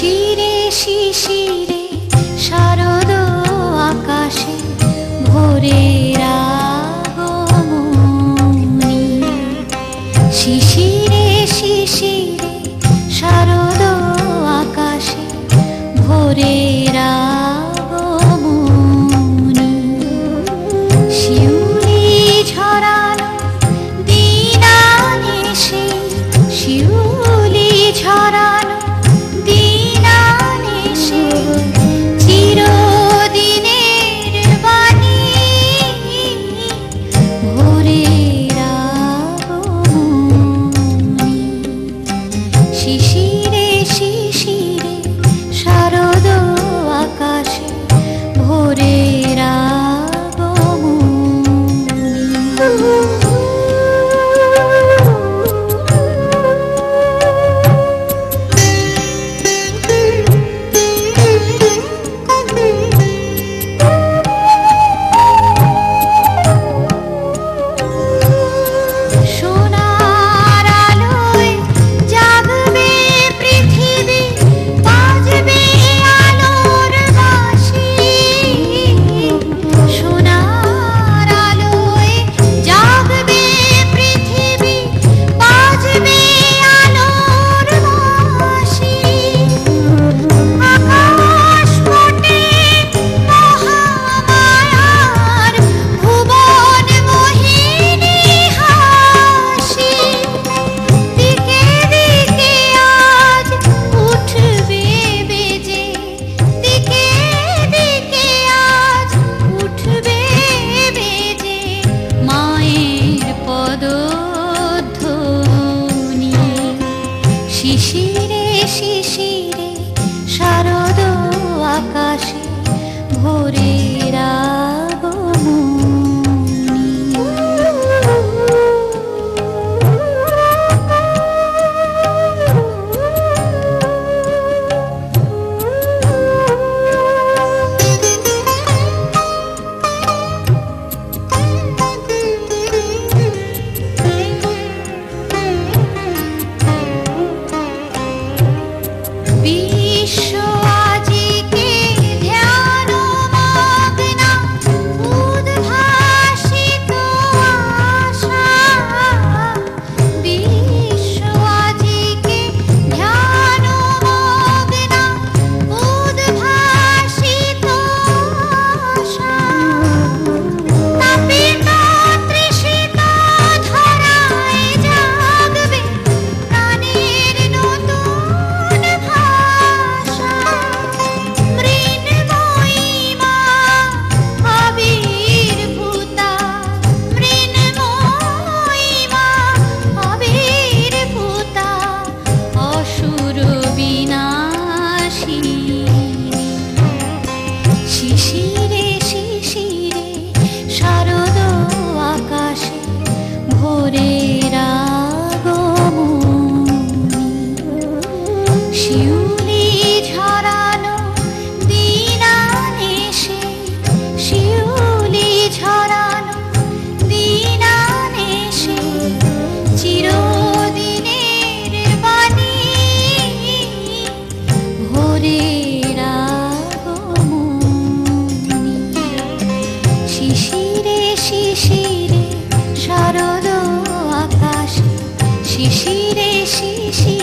শিশিরে শিশিরে শারদ আকাশে ভোরের আগমনী। শিশিরে শিশিরে শারদ আকাশে ভোরের আগমনী। শিউলি ঝরানো দিন আনেছে, শিউলি ঝরানো দিন আনেছে, চিরদিনের বাণী ভোরের আগমনী। শিশিরে শিশিরে শারদ আকাশে ভোরের শিশিরে শিশিরে শারদ আকাশে ভোরের আগমনী। বিশ্ব আজিকে ধ্যান মগ্ন উদ্ভাসিত আশা। বিশ্ব আজিকে ধ্যান মগ্ন উদ্ভাসিত আশা। তাপিত তৃষিত ধরায় জাগবে প্রাণের নতুন ভাষা। মৃন্ময়ী মা আবির্ভূতা, মৃন্ময়ী মা আবির্ভূতা, অসুর বিনাশিনী। শিশিরে শিশিরে শারদ আকাশে ভোরের আগমনী। শিউলি ঝরানো দিন আনেছে, শিউলি ঝরানো দিন আনেছে, চিরদিনের বাণী ভোরের আগমনী। শিশিরে শিশিরে শারদ আকাশে, শিশিরে শিশিরে